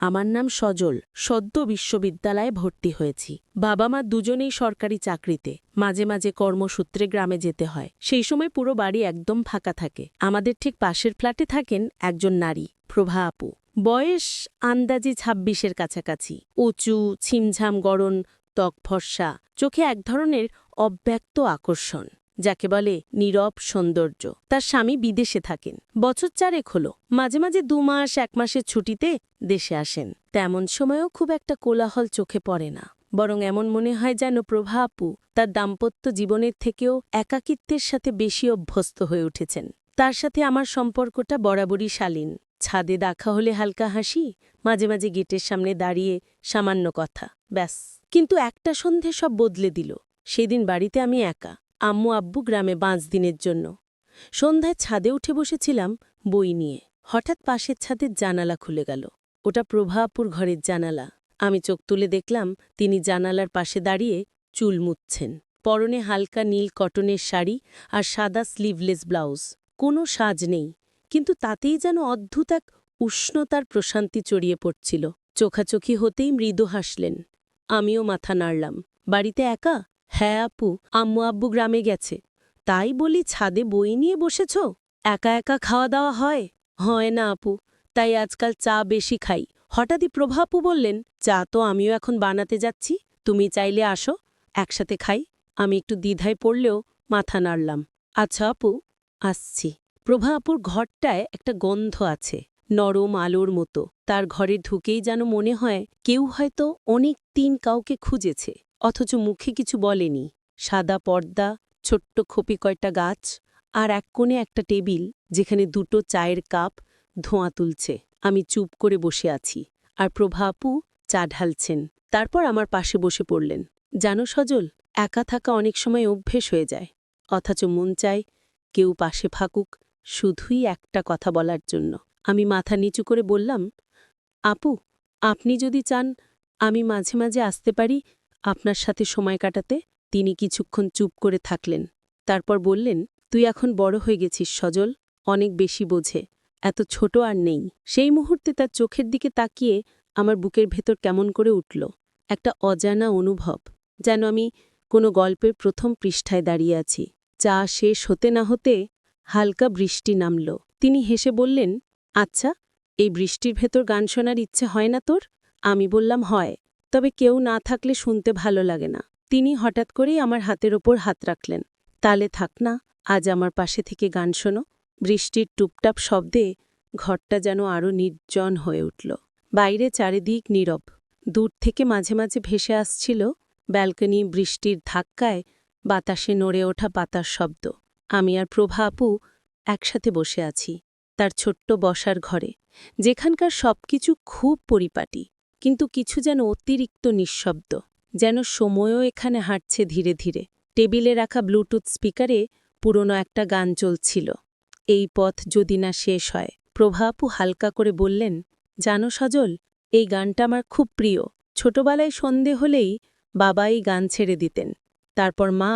আমার নাম সজল, সদ্য বিশ্ববিদ্যালয়ে ভর্তি হয়েছি। বাবা মা দুজনেই সরকারি চাকরিতে, মাঝে মাঝে কর্মসূত্রে গ্রামে যেতে হয়। সেই সময় পুরো বাড়ি একদম ফাঁকা থাকে। আমাদের ঠিক পাশের ফ্ল্যাটে থাকেন একজন নারী, প্রভা আপু। বয়স আন্দাজি ২৬-এর কাছাকাছি। উঁচু, ছিমঝাম গড়ন, ত্বক ফর্সা, চোখে এক ধরনের অব্যক্ত আকর্ষণ, যাকে বলে নীরব সৌন্দর্য। তার স্বামী বিদেশে থাকেন, বছর ৪ হলো। মাঝে মাঝে ২ মাস ১ মাসের ছুটিতে দেশে আসেন। তেমন সময়েও খুব একটা কোলাহল চোখে পড়ে না, বরং এমন মনে হয় যেন প্রভা আপু তার দাম্পত্য জীবনের থেকেও একাকিত্বের সাথে বেশি অভ্যস্ত হয়ে উঠেছেন। তার সাথে আমার সম্পর্কটা বরাবরই শালীন। ছাদে দেখা হলে হালকা হাসি, মাঝে মাঝে গেটের সামনে দাঁড়িয়ে সামান্য কথা, ব্যাস। কিন্তু একটা সন্ধে সব বদলে দিল। সেদিন বাড়িতে আমি একা, আম্মু আব্বু গ্রামে ৫ দিনের জন্য। সন্ধ্যায় ছাদে উঠে বসেছিলাম বই নিয়ে। হঠাৎ পাশের ছাদের জানালা খুলে গেল। ওটা প্রভা আপুর ঘরের জানালা। আমি চোখ তুলে দেখলাম তিনি জানালার পাশে দাঁড়িয়ে চুল মুছছেন। পরনে হালকা নীল কটনের শাড়ি আর সাদা স্লিভলেস ব্লাউজ। কোনো সাজ নেই, কিন্তু তাতেই যেন অদ্ভুত এক উষ্ণতার প্রশান্তি চড়িয়ে পড়ছিল। চোখাচোখি হতেই মৃদু হাসলেন। আমিও মাথা নাড়লাম। বাড়িতে একা? হ্যাঁ আপু, আম্মু আব্বু গ্রামে গেছে। তাই বলি ছাদে বই নিয়ে বসেছ? একা একা খাওয়া দাওয়া হয়? হয় না আপু, তাই আজকাল চা বেশি খাই। হঠাৎই প্রভা আপু বললেন, চা তো আমিও এখন বানাতে যাচ্ছি, তুমি চাইলে আসো, একসাথে খাই। আমি একটু দ্বিধায় পড়লেও মাথা নাড়লাম। আচ্ছা আপু, আসছি। প্রভা আপুর ঘরটায় একটা গন্ধ আছে, নরম আলোর মতো। তার ঘরে ঢুকেই যেন মনে হয় কেউ হয়তো অনেক দিন কাউকে খুঁজেছে, অথচ মুখে কিছু বলেনি। সাদা পর্দা, ছোট্ট খোপে কয়টা গাছ, আর এক কোণে একটা টেবিল, যেখানে ২টো চায়ের কাপ ধোঁয়া তুলছে। আমি চুপ করে বসে আছি, আর প্রভা আপু চা ঢালছেন। তারপর আমার পাশে বসে পড়লেন। জানো সজল, একা থাকা অনেক সময় অভ্যেস হয়ে যায়, অথচ মন চায় কেউ পাশে থাকুক, শুধুই একটা কথা বলার জন্য। আমি মাথা নিচু করে বললাম, আপু, আপনি যদি চান আমি মাঝে মাঝে আসতে পারি আপনার সাথে সময় কাটাতে। তিনি কিছুক্ষণ চুপ করে থাকলেন, তারপর বললেন, তুই এখন বড় হয়ে গেছিস সজল, অনেক বেশি বোঝে, এত ছোট আর নেই। সেই মুহূর্তে তার চোখের দিকে তাকিয়ে আমার বুকের ভেতর কেমন করে উঠল একটা অজানা অনুভব, যেন আমি কোনো গল্পের প্রথম পৃষ্ঠায় দাঁড়িয়ে আছি। চা শেষ হতে না হতে হালকা বৃষ্টি নামল। তিনি হেসে বললেন, আচ্ছা, এই বৃষ্টির ভেতর গান শোনার ইচ্ছে হয় না তোর? আমি বললাম, হয়, তবে কেউ না থাকলে শুনতে ভালো লাগে না। তিনি হঠাৎ করেই আমার হাতের ওপর হাত রাখলেন। তালে থাক না, আজ আমার পাশে থেকে গান শোনো। বৃষ্টির টুপটাপ শব্দে ঘরটা যেন আরও নির্জন হয়ে উঠল। বাইরে চারিদিক নীরব। দূর থেকে মাঝে মাঝে ভেসে আসছিল ব্যালকনি বৃষ্টির ধাক্কায় বাতাসে নড়ে ওঠা পাতার শব্দ। আমি আর প্রভা আপু একসাথে বসে আছি তার ছোট্ট বসার ঘরে, যেখানকার সবকিছু খুব পরিপাটি, কিন্তু কিছু যেন অতিরিক্ত নিঃশব্দ, যেন সময়ও এখানে হাঁটছে ধীরে ধীরে। টেবিলে রাখা ব্লুটুথ স্পিকারে পুরনো একটা গান চলছিল, এই পথ যদি না শেষ হয়। প্রভা আপু হালকা করে বললেন, জানো সজল, এই গানটা আমার খুব প্রিয়। ছোটবেলায় সন্ধে হলেই বাবা এই গান ছেড়ে দিতেন, তারপর মা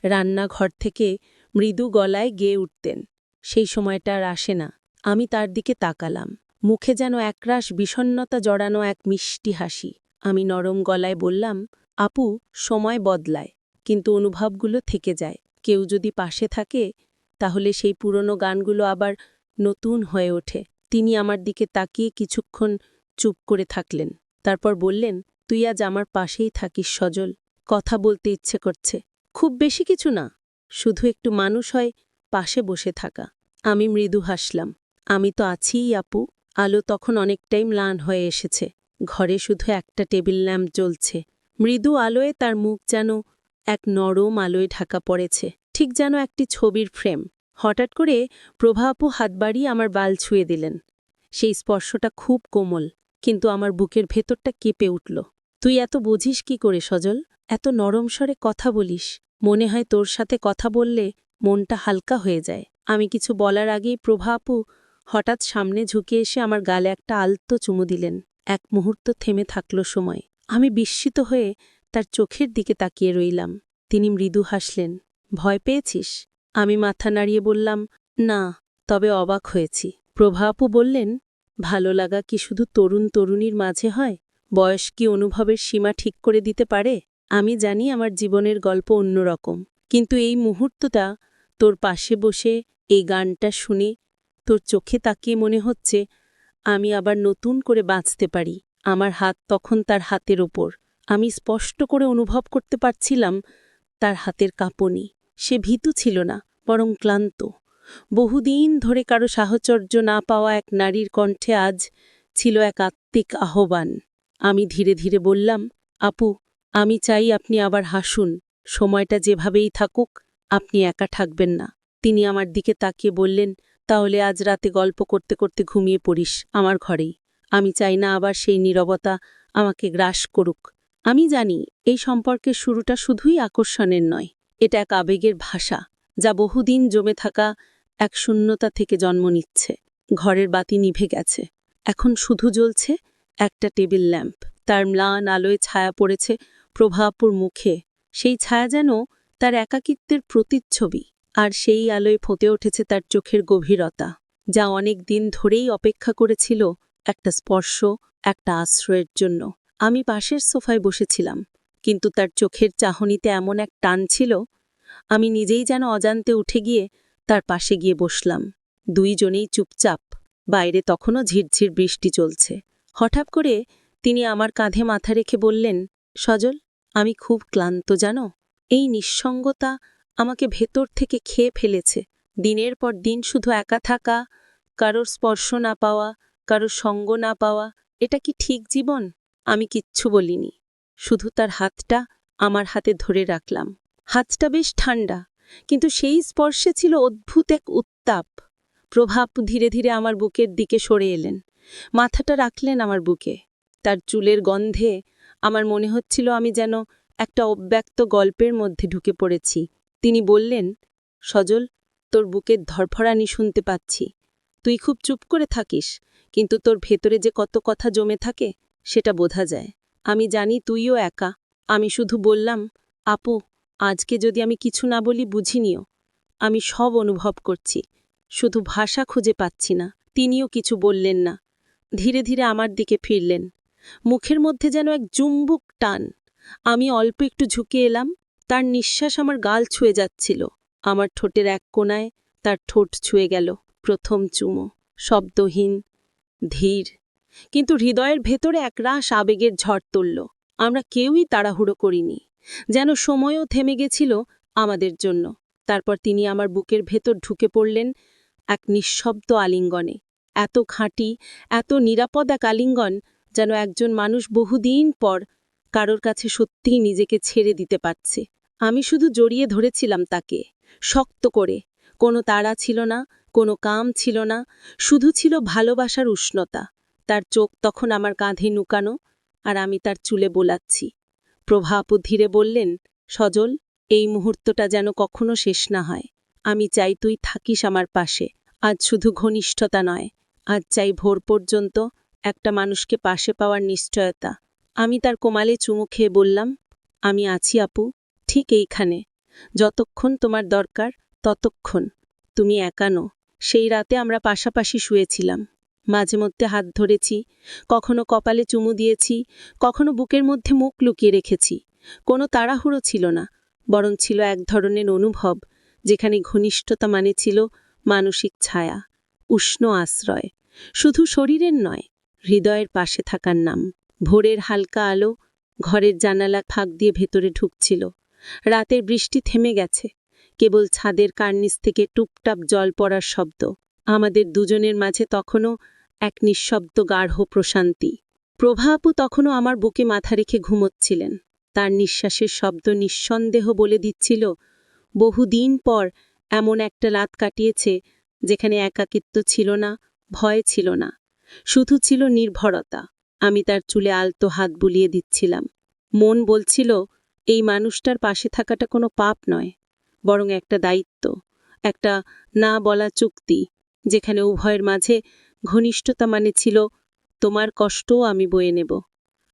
রান্নাঘর থেকে মৃদু গলায় গেয়ে উঠতেন। সেই সময়টা আর আসে না। আমি তার দিকে তাকালাম, মুখে যেন একরাশ বিষণ্ণতা জড়ানো এক মিষ্টি হাসি। আমি নরম গলায় বললাম, আপু, সময় বদলায়, কিন্তু অনুভবগুলো থেকে যায়। কেউ যদি পাশে থাকে তাহলে সেই পুরনো গানগুলো আবার নতুন হয়ে ওঠে। তিনি আমার দিকে তাকিয়ে কিছুক্ষণ চুপ করে থাকলেন, তারপর বললেন, তুই আজ আমার পাশেই থাকিস সজল, কথা বলতে ইচ্ছে করছে। খুব বেশি কিছু না, শুধু একটু মানুষ হয় পাশে বসে থাকা। আমি মৃদু হাসলাম। আমি তো আছিই আপু। আলো তখন অনেকটাই ম্লান হয়ে এসেছে। ঘরে শুধু একটা টেবিল ল্যাম্প জ্বলছে। মৃদু আলোয় তার মুখ যেন এক নরম আলোয় ঢাকা পড়েছে, ঠিক যেন একটি ছবির ফ্রেম। হঠাৎ করে প্রভা আপু হাত বাড়িয়ে আমার বাল ছুঁয়ে দিলেন। সেই স্পর্শটা খুব কোমল, কিন্তু আমার বুকের ভেতরটা কেঁপে উঠল। তুই এত বুঝিস কি করে সজল? এত নরম স্বরে কথা বলিস, মনে হয় তোর সাথে কথা বললে মনটা হালকা হয়ে যায়। আমি কিছু বলার আগেই প্রভা আপু হঠাৎ সামনে ঝুঁকে এসে আমার গালে একটা আলতো চুমু দিলেন। এক মুহূর্ত থেমে থাকল সময়। আমি বিস্মিত হয়ে তার চোখের দিকে তাকিয়ে রইলাম। তিনি মৃদু হাসলেন। ভয় পেয়েছিস? আমি মাথা নাড়িয়ে বললাম, না, তবে অবাক হয়েছি। প্রভা আপু বললেন, ভালো লাগা কি শুধু তরুণ তরুণীর মাঝে হয়? বয়স কি অনুভবের সীমা ঠিক করে দিতে পারে? আমি জানি আমার জীবনের গল্প অন্যরকম, কিন্তু এই মুহূর্তটা তোর পাশে বসে এই গানটা শুনে তোর চোখে তাকিয়ে মনে হচ্ছে আমি আবার নতুন করে বাঁচতে পারি। আমার হাত তখন তার হাতের ওপর। আমি স্পষ্ট করে অনুভব করতে পারছিলাম তার হাতের কাঁপুনি। সে ভীতু ছিল না, বরং ক্লান্ত। বহুদিন ধরে কারো সাহচর্য না পাওয়া এক নারীর কণ্ঠে আজ ছিল এক আত্মিক আহ্বান। আমি ধীরে ধীরে বললাম, আপু, আমি চাই আপনি আবার হাসুন। সময়টা যেভাবেই থাকুক, আপনি একা থাকবেন না। তিনি আমার দিকে তাকিয়ে বললেন, তাহলে আজ রাতে গল্প করতে করতে ঘুমিয়ে পড়িস আমার ঘরেই। আমি চাই না আবার সেই নীরবতা আমাকে গ্রাস করুক। আমি জানি এই সম্পর্কের শুরুটা শুধুই আকর্ষণের নয়, এটা এক আবেগের ভাষা, যা বহুদিন জমে থাকা এক শূন্যতা থেকে জন্ম নিচ্ছে। ঘরের বাতি নিভে গেছে। এখন শুধু জ্বলছে একটা টেবিল ল্যাম্প। তার ম্লান আলোয় ছায়া পড়েছে প্রভাপুর মুখে। সেই ছায়া যেন তার একাকিত্বের প্রতিচ্ছবি, আর সেই আলোয় ফুটে উঠেছে তার চোখের গভীরতা, যা অনেক দিন ধরেই অপেক্ষা করেছিল একটা স্পর্শ, একটা আশ্রয়ের জন্য। আমি পাশের সোফায় বসেছিলাম, কিন্তু তার চোখের চাহনিতে এমন এক টান ছিল, আমি নিজেই যেন অজান্তে উঠে গিয়ে তার পাশে গিয়ে বসলাম। দুইজনেই চুপচাপ। বাইরে তখনও ঝিরঝির বৃষ্টি চলছে। হঠাৎ করে তিনি আমার কাঁধে মাথা রেখে বললেন, সজল, আমি খুব ক্লান্ত জানো। এই নিঃসঙ্গতা আমাকে ভেতর থেকে খেয়ে ফেলেছে। দিনের পর দিন শুধু একা থাকা, কারোর স্পর্শ না পাওয়া, কারোর সঙ্গ না পাওয়া, এটা কি ঠিক জীবন? আমি কিচ্ছু বলিনি, শুধু তার হাতটা আমার হাতে ধরে রাখলাম। হাতটা বেশ ঠান্ডা, কিন্তু সেই স্পর্শে ছিল অদ্ভুত এক উত্তাপ। প্রভাব ধীরে ধীরে আমার বুকের দিকে সরে এলেন, মাথাটা রাখলেন আমার বুকে। তার চুলের গন্ধে আমার মনে হচ্ছিল আমি যেন একটা অব্যক্ত গল্পের মধ্যে ঢুকে পড়েছি। তিনি বললেন, সজল, তোর বুকের ধরফরানি শুনতে পাচ্ছি। তুই খুব চুপ করে থাকিস, কিন্তু তোর ভেতরে যে কত কথা জমে থাকে সেটা বোঝা যায়। আমি জানি তুইও একা। আমি শুধু বললাম, আপু, আজকে যদি আমি কিছু না বলি বুঝি নিও। আমি সব অনুভব করছি, শুধু ভাষা খুঁজে পাচ্ছি না। তিনিও কিছু বললেন না। ধীরে ধীরে আমার দিকে ফিরলেন, মুখের মধ্যে যেন এক চুম্বক টান। আমি অল্প একটু ঝুঁকে এলাম। তার নিঃশ্বাস আমার গাল ছুঁয়ে যাচ্ছিল। আমার ঠোঁটের এক কোণায় তার ঠোঁট ছুঁয়ে গেল। প্রথম চুমো, শব্দহীন, ধীর, কিন্তু হৃদয়ের ভেতরে একরাশ আবেগের ঝড় তুলল। আমরা কেউই তাড়াহুড়ো করিনি, যেন সময়ও থেমে গেছিল আমাদের জন্য। তারপর তিনি আমার বুকের ভেতর ঢুকে পড়লেন এক নিঃশব্দ আলিঙ্গনে। এত খাঁটি, এত নিরাপদ এক আলিঙ্গন, যেন একজন মানুষ বহুদিন পর কারোর কাছে সত্যিই নিজেকে ছেড়ে দিতে পারছে। আমি শুধু জড়িয়ে ধরেছিলাম তাকে, শক্ত করে। কোনো তাড়া ছিল না, কোনো কাম ছিল না, শুধু ছিল ভালোবাসার উষ্ণতা। তার চোখ তখন আমার কাঁধে নুকানো, আর আমি তার চুলে বোলাচ্ছি। প্রভাপু ধীরে বললেন, সজল, এই মুহূর্তটা যেন কখনো শেষ না হয়। আমি চাই তুই থাকিস আমার পাশে। আজ শুধু ঘনিষ্ঠতা নয়, আজ চাই ভোর পর্যন্ত একটা মানুষকে পাশে পাওয়ার নিশ্চয়তা। আমি তার কোমালে চুমু খেয়ে বললাম, আমি আছি আপু, ঠিক এইখানে। যতক্ষণ তোমার দরকার ততক্ষণ। তুমি একা নও। সেই রাতে আমরা পাশাপাশি শুয়েছিলাম। মাঝে মধ্যে হাত ধরেছি, কখনো কপালে চুমু দিয়েছি, কখনো বুকের মধ্যে মুখ লুকিয়ে রেখেছি। কোনো তাড়াহুড়ো ছিল না, বরং ছিল এক ধরনের অনুভব, যেখানে ঘনিষ্ঠতা মানে ছিল মানসিক ছায়া, উষ্ণ আশ্রয়, শুধু শরীরের নয়, হৃদয়ের পাশে থাকার নাম। ভোরের হালকা আলো ঘরের জানালা ফাঁক দিয়ে ভেতরে ঢুকছিল। রাতের বৃষ্টি থেমে গেছে, কেবল ছাদের কার্নিস থেকে টুপটাপ জল পড়ার শব্দ। আমাদের দুজনের মাঝে তখনও এক নিঃশব্দ গাঢ় প্রশান্তি। প্রভাপু তখনও আমার বুকে মাথা রেখে ঘুমোচ্ছিলেন। তার নিঃশ্বাসের শব্দ নিঃসন্দেহ বলে দিচ্ছিল বহুদিন পর এমন একটা রাত কাটিয়েছে যেখানে একাকিত্ব ছিল না, ভয় ছিল না, শুধু ছিল নির্ভরতা। আমি তার চুলে আলতো হাত বুলিয়ে দিচ্ছিলাম। মন বলছিল, এই মানুষটার পাশে থাকাটা কোনো পাপ নয়, বরং একটা দায়িত্ব, একটা না বলা চুক্তি, যেখানে উভয়ের মাঝে ঘনিষ্ঠতা মানে ছিল তোমার কষ্টও আমি বয়ে নেব।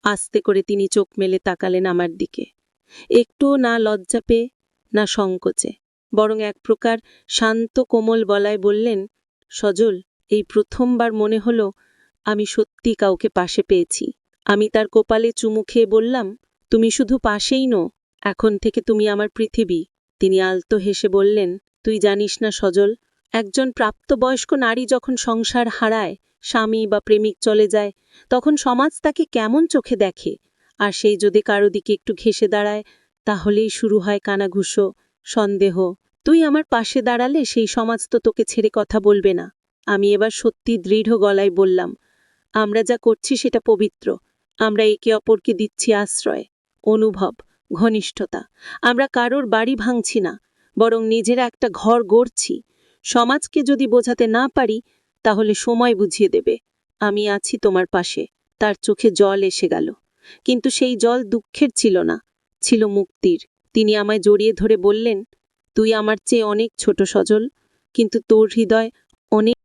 আস্তে করে তিনি চোখ মেলে তাকালেন আমার দিকে, একটুও না লজ্জা পেয়ে, না সংকোচে, বরং এক প্রকার শান্ত কোমল গলায় বললেন, সজল, এই প্রথমবার মনে হলো আমি সত্যি কাউকে পাশে পেয়েছি। আমি তার কপালে চুমু খেয়ে বললাম, তুমি শুধু পাশেই নো, এখন থেকে তুমি আমার পৃথিবী। তিনি আলতো হেসে বললেন, তুই জানিস না সজল, একজন প্রাপ্তবয়স্ক নারী যখন সংসার হারায়, স্বামী বা প্রেমিক চলে যায়, তখন সমাজ তাকে কেমন চোখে দেখে। আর সেই যদি কারো দিকে একটু ঘেঁষে দাঁড়ায়, তাহলেই শুরু হয় কানাঘুষো, সন্দেহ। তুই আমার পাশে দাঁড়ালে সেই সমাজ তো তোকে ছেড়ে কথা বলবে না। আমি এবার সত্যি দৃঢ় গলায় বললাম, আমরা যা করছি সেটা পবিত্র। আমরা একে অপরকে দিচ্ছি আশ্রয়, অনুভব, ঘনিষ্ঠতা। আমরা কারোর বাড়ি ভাঙছি না, বরং নিজেরা একটা ঘর গড়ছি। সমাজকে যদি বোঝাতে না পারি, তাহলে সময় বুঝিয়ে দেবে। আমি আছি তোমার পাশে। তার চোখে জল এসে গেল, কিন্তু সেই জল দুঃখের ছিল না, ছিল মুক্তির। তিনি আমায় জড়িয়ে ধরে বললেন, তুই আমার চেয়ে অনেক ছোট সজল, কিন্তু তোর হৃদয় অনেক